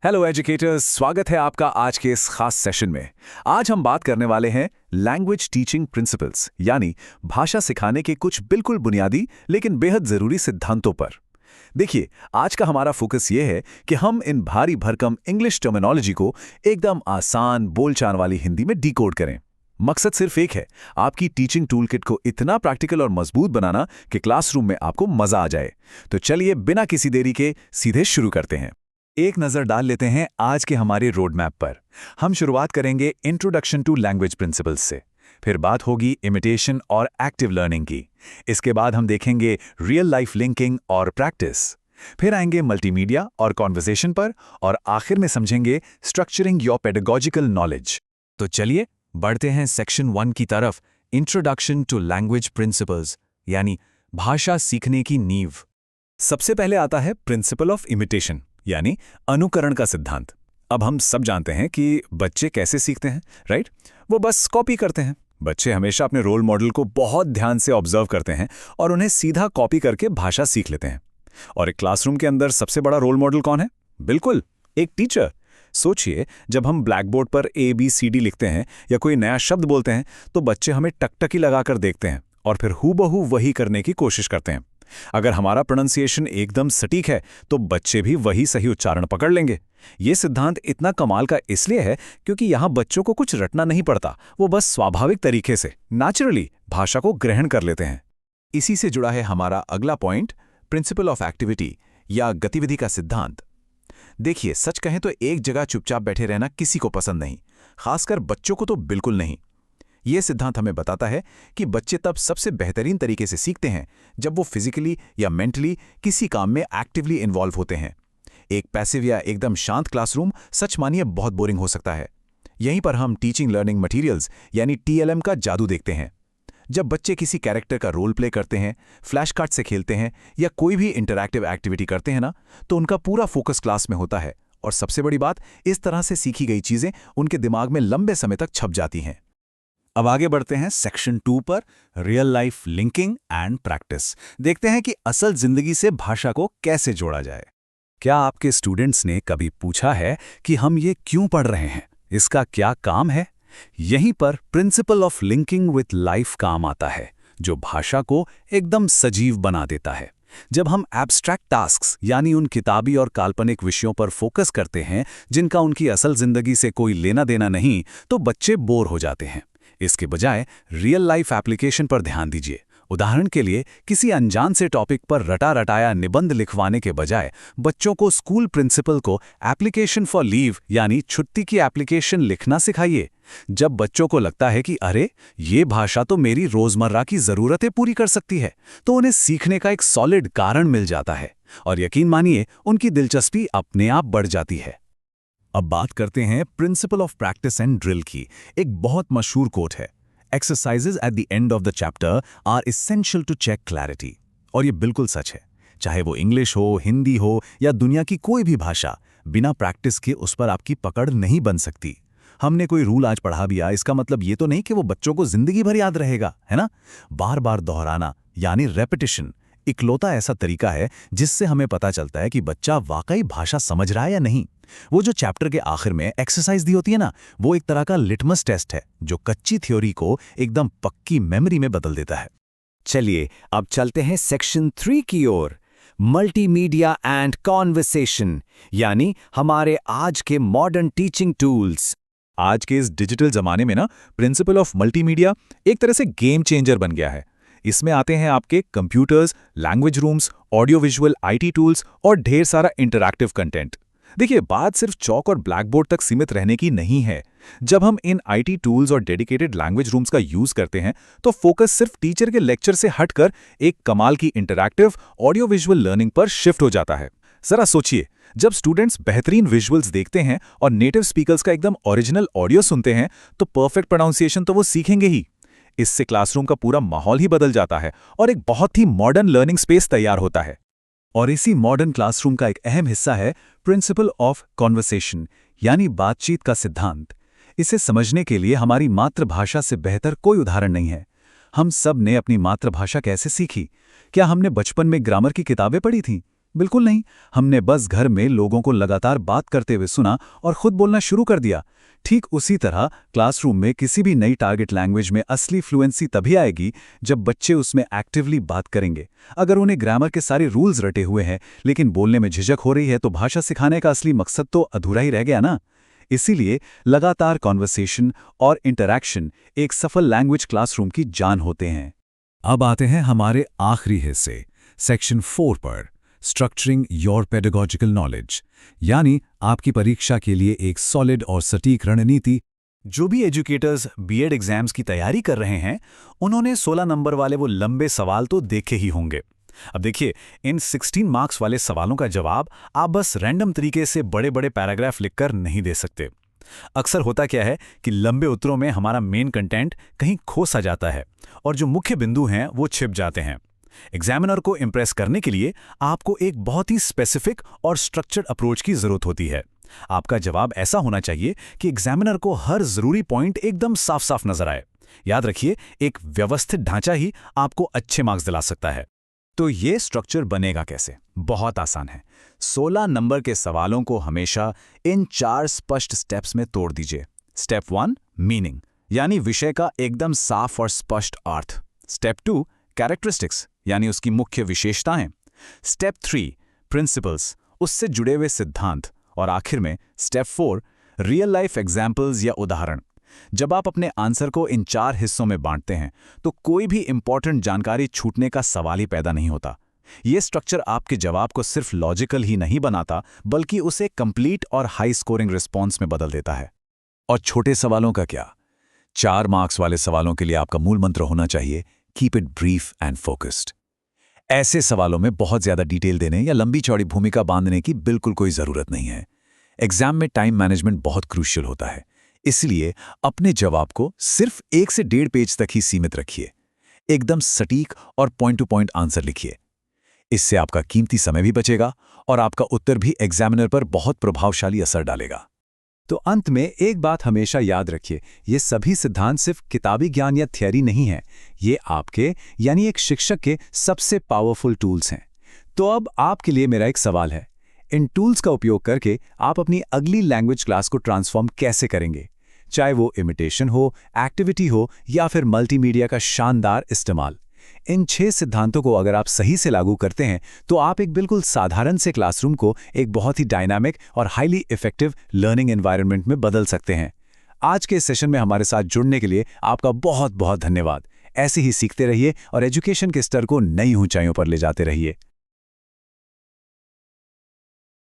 Hello educators, स्वागत है आपका आज के इस खास सेशन में। आज हम बात करने वाले हैं लैंग्वेज टीचिंग प्रिंसिपल्स, यानी भाषा सिखाने के कुछ बिल्कुल बुनियादी लेकिन बेहद जरूरी सिद्धांतों पर। देखिए, आज का हमारा फोकस ये है कि हम इन भारी भरकम इंग्लिश टर्मिनोलॉजी को एकदम आसान बोलचाल वाली हिंदी में डिकोड करें। मकसद सिर्फ एक है, आपकी टीचिंग टूलकिट को इतना प्रैक्टिकल और मजबूत बनाना कि क्लासरूम में आपको मजा आ जाए। तो चलिए बिना किसी देरी के सीधे शुरू करते हैं। एक नज़र डाल लेते हैं आज के हमारे रोड मैप पर। हम शुरुआत करेंगे इंट्रोडक्शन टू लैंग्वेज प्रिंसिपल्स से, फिर बात होगी इमिटेशन और एक्टिव लर्निंग की। इसके बाद हम देखेंगे रियल लाइफ लिंकिंग और प्रैक्टिस, फिर आएंगे मल्टीमीडिया और कॉन्वर्सेशन पर, और आखिर में समझेंगे स्ट्रक्चरिंग योर पेडागॉजिकल नॉलेज। तो चलिए बढ़ते हैं सेक्शन 1 की तरफ, इंट्रोडक्शन टू लैंग्वेज प्रिंसिपल्स, यानी भाषा सीखने की नींव। सबसे पहले आता है प्रिंसिपल ऑफ इमिटेशन, यानी अनुकरण का सिद्धांत। अब हम सब जानते हैं कि बच्चे कैसे सीखते हैं, राइट? वो बस कॉपी करते हैं। बच्चे हमेशा अपने रोल मॉडल को बहुत ध्यान से ऑब्जर्व करते हैं और उन्हें सीधा कॉपी करके भाषा सीख लेते हैं। और एक क्लासरूम के अंदर सबसे बड़ा रोल मॉडल कौन है? बिल्कुल, एक टीचर। सोचिए, जब हम ब्लैक बोर्ड पर ABCD लिखते हैं या कोई नया शब्द बोलते हैं तो बच्चे हमें टकटकी लगाकर देखते हैं और फिर हूबहू वही करने की कोशिश करते हैं। अगर हमारा प्रोनंसिएशन एकदम सटीक है तो बच्चे भी वही सही उच्चारण पकड़ लेंगे। ये सिद्धांत इतना कमाल का इसलिए है क्योंकि यहाँ बच्चों को कुछ रटना नहीं पड़ता, वो बस स्वाभाविक तरीके से नेचुरली भाषा को ग्रहण कर लेते हैं। इसी से जुड़ा है हमारा अगला पॉइंट, प्रिंसिपल ऑफ एक्टिविटी या गतिविधि का सिद्धांत। देखिए, सच कहें तो एक जगह चुपचाप बैठे रहना किसी को पसंद नहीं, खासकर बच्चों को तो बिल्कुल नहीं। ये सिद्धांत हमें बताता है कि बच्चे तब सबसे बेहतरीन तरीके से सीखते हैं जब वो फिजिकली या मेंटली किसी काम में एक्टिवली इन्वॉल्व होते हैं। एक पैसिव या एकदम शांत क्लासरूम सच मानिए बहुत बोरिंग हो सकता है। यहीं पर हम टीचिंग लर्निंग मटेरियल्स यानी TLM का जादू देखते हैं। जब बच्चे किसी कैरेक्टर का रोल प्ले करते हैं, फ्लैश कार्ड से खेलते हैं या कोई भी इंटरैक्टिव एक्टिविटी करते हैं ना, तो उनका पूरा फोकस क्लास में होता है और सबसे बड़ी बात, इस तरह से सीखी गई चीजें उनके दिमाग में लंबे समय तक छप जाती हैं। अब आगे बढ़ते हैं सेक्शन 2 पर, real life linking and practice. देखते हैं कि असल जिंदगी से भाषा को कैसे जोड़ा जाए। क्या आपके स्टूडेंट्स ने कभी पूछा है कि हम ये क्यों पढ़ रहे हैं, इसका क्या काम है? यहीं पर principle of linking with life काम आता है, जो भाषा को एकदम सजीव बना देता है। जब हम एब्स्ट्रैक्ट टास्क्स यानी उन किताबी और काल्पनिक विषयों पर फोकस करते हैं जिनका उनकी असल जिंदगी से कोई लेना देना नहीं, तो बच्चे बोर हो जाते हैं। इसके बजाय रियल लाइफ एप्लीकेशन पर ध्यान दीजिए। उदाहरण के लिए, किसी अनजान से टॉपिक पर रटा रटाया निबंध लिखवाने के बजाय बच्चों को स्कूल प्रिंसिपल को एप्लीकेशन फॉर लीव यानी छुट्टी की एप्लीकेशन लिखना सिखाइए। जब बच्चों को लगता है कि अरे, ये भाषा तो मेरी रोजमर्रा की जरूरतें पूरी कर सकती है, तो उन्हें सीखने का एक सॉलिड कारण मिल जाता है और यकीन मानिए उनकी दिलचस्पी अपने आप बढ़ जाती है। अब बात करते हैं principle of practice and drill की। एक बहुत मशहूर कोट है, exercises at the end of the chapter are essential to check clarity. और ये बिल्कुल सच है। चाहे वो इंग्लिश हो, हिंदी हो या दुनिया की कोई भी भाषा, बिना प्रैक्टिस के उस पर आपकी पकड़ नहीं बन सकती। हमने कोई रूल आज पढ़ा भी, इसका मतलब ये तो नहीं कि वो बच्चों को जिंदगी भर याद रहेगा, है ना? बार बार दोहराना यानी रेपिटिशन इकलौता ऐसा तरीका है जिससे हमें पता चलता है कि बच्चा वाकई भाषा समझ रहा है या नहीं। वो जो चैप्टर के आखिर में एक्सरसाइज दी होती है ना, वो एक तरह का लिटमस टेस्ट है जो कच्ची थ्योरी को एकदम पक्की मेमोरी में बदल देता है। चलिए अब चलते हैं सेक्शन 3 की ओर, मल्टीमीडिया एंड कॉन्वर्सेशन, यानी हमारे आज के मॉडर्न टीचिंग टूल्स। आज के इस डिजिटल जमाने में ना, प्रिंसिपल ऑफ मल्टीमीडिया एक तरह से गेम चेंजर बन गया है। इसमें आते हैं आपके computers, language rooms, audio visual IT tools और ढेर सारा इंटरैक्टिव कंटेंट। देखिए, बात सिर्फ चौक और ब्लैक बोर्ड तक सीमित रहने की नहीं है। जब हम इन IT टूल्स और डेडिकेटेड लैंग्वेज रूम्स का यूज करते हैं तो फोकस सिर्फ टीचर के लेक्चर से हटकर एक कमाल की इंटरैक्टिव ऑडियो विजुअल लर्निंग पर शिफ्ट हो जाता है। जरा सोचिए, जब स्टूडेंट्स बेहतरीन विजुअल्स देखते हैं और नेटिव स्पीकर्स का एकदम ओरिजिनल ऑडियो सुनते हैं तो परफेक्ट प्रोनाउंसिएशन तो वो सीखेंगे ही। इससे क्लासरूम का पूरा माहौल ही बदल जाता है और एक बहुत ही मॉडर्न लर्निंग स्पेस तैयार होता है। और इसी मॉडर्न क्लासरूम का एक अहम हिस्सा है प्रिंसिपल ऑफ कॉन्वर्सेशन, यानी बातचीत का सिद्धांत। इसे समझने के लिए हमारी मातृभाषा से बेहतर कोई उदाहरण नहीं है। हम सब ने अपनी मातृभाषा कैसे सीखी? क्या हमने बचपन में ग्रामर की किताबें पढ़ी थीं? बिल्कुल नहीं। हमने बस घर में लोगों को लगातार बात करते हुए सुना और खुद बोलना शुरू कर दिया। ठीक उसी तरह क्लासरूम में किसी भी नई टारगेट लैंग्वेज में असली फ्लुएंसी तभी आएगी जब बच्चे उसमें एक्टिवली बात करेंगे। अगर उन्हें ग्रामर के सारे रूल्स रटे हुए हैं लेकिन बोलने में झिझक हो रही है तो भाषा सिखाने का असली मकसद तो अधूरा ही रह गया ना। इसीलिए लगातार कॉन्वर्सेशन और इंटरैक्शन एक सफल लैंग्वेज क्लासरूम की जान होते हैं। अब आते हैं हमारे आखिरी हिस्से, सेक्शन 4 पर, स्ट्रक्चरिंग योर पेडागोजिकल नॉलेज, यानी आपकी परीक्षा के लिए एक सॉलिड और सटीक रणनीति। जो भी एजुकेटर्स बीएड एग्जाम्स की तैयारी कर रहे हैं उन्होंने 16 नंबर वाले वो लंबे सवाल तो देखे ही होंगे। अब देखिए, इन 16 मार्क्स वाले सवालों का जवाब आप बस रैंडम तरीके से बड़े बड़े पैराग्राफ लिखकर नहीं दे सकते। अक्सर होता क्या है कि लंबे उत्तरों में हमारा मेन कंटेंट कहीं खो सा जाता है और जो मुख्य बिंदु हैं वो छिप जाते हैं। एग्जामिनर को इंप्रेस करने के लिए आपको एक बहुत ही स्पेसिफिक और स्ट्रक्चर्ड अप्रोच की जरूरत होती है। आपका जवाब ऐसा होना चाहिए कि एग्जामिनर को हर जरूरी पॉइंट एकदम साफ साफ नजर आए। याद रखिए, एक व्यवस्थित ढांचा ही आपको अच्छे मार्क्स दिला सकता है। तो ये स्ट्रक्चर बनेगा कैसे? बहुत आसान है। 16 नंबर के सवालों को हमेशा इन 4 स्पष्ट स्टेप्स में तोड़ दीजिए। स्टेप 1 मीनिंग, यानी विषय का एकदम साफ और स्पष्ट अर्थ। स्टेप 2 कैरेक्टरिस्टिक्स, यानी उसकी मुख्य विशेषताएं। स्टेप 3 प्रिंसिपल्स, उससे जुड़े हुए सिद्धांत। और आखिर में स्टेप 4 रियल लाइफ एग्जाम्पल्स या उदाहरण। जब आप अपने आंसर को इन 4 हिस्सों में बांटते हैं तो कोई भी इंपॉर्टेंट जानकारी छूटने का सवाल ही पैदा नहीं होता। ये स्ट्रक्चर आपके जवाब को सिर्फ लॉजिकल ही नहीं बनाता बल्कि उसे कंप्लीट और हाई स्कोरिंग रिस्पॉन्स में बदल देता है। और छोटे सवालों का क्या? 4 मार्क्स वाले सवालों के लिए आपका मूल मंत्र होना चाहिए, keep it brief and focused. ऐसे सवालों में बहुत ज्यादा डिटेल देने या लंबी चौड़ी भूमिका बांधने की बिल्कुल कोई जरूरत नहीं है। एग्जाम में टाइम मैनेजमेंट बहुत क्रूशियल होता है, इसलिए अपने जवाब को सिर्फ 1 से 1.5 पेज तक ही सीमित रखिए। एकदम सटीक और पॉइंट टू पॉइंट आंसर लिखिए। इससे आपका कीमती समय भी बचेगा और आपका उत्तर भी एग्जामिनर पर बहुत प्रभावशाली असर डालेगा। तो अंत में एक बात हमेशा याद रखिए, ये सभी सिद्धांत सिर्फ किताबी ज्ञान या थ्योरी नहीं है, ये आपके यानी एक शिक्षक के सबसे पावरफुल टूल्स हैं। तो अब आपके लिए मेरा एक सवाल है, इन टूल्स का उपयोग करके आप अपनी अगली लैंग्वेज क्लास को ट्रांसफॉर्म कैसे करेंगे? चाहे वो इमिटेशन हो, एक्टिविटी हो या फिर मल्टीमीडिया का शानदार इस्तेमाल। इन 6 सिद्धांतों को अगर आप सही से लागू करते हैं तो आप एक बिल्कुल साधारण से क्लासरूम को एक बहुत ही डायनामिक और हाईली इफेक्टिव लर्निंग एनवायरनमेंट में बदल सकते हैं। आज के इस सेशन में हमारे साथ जुड़ने के लिए आपका बहुत बहुत धन्यवाद। ऐसे ही सीखते रहिए और एजुकेशन के स्तर को नई ऊंचाइयों पर ले जाते रहिए।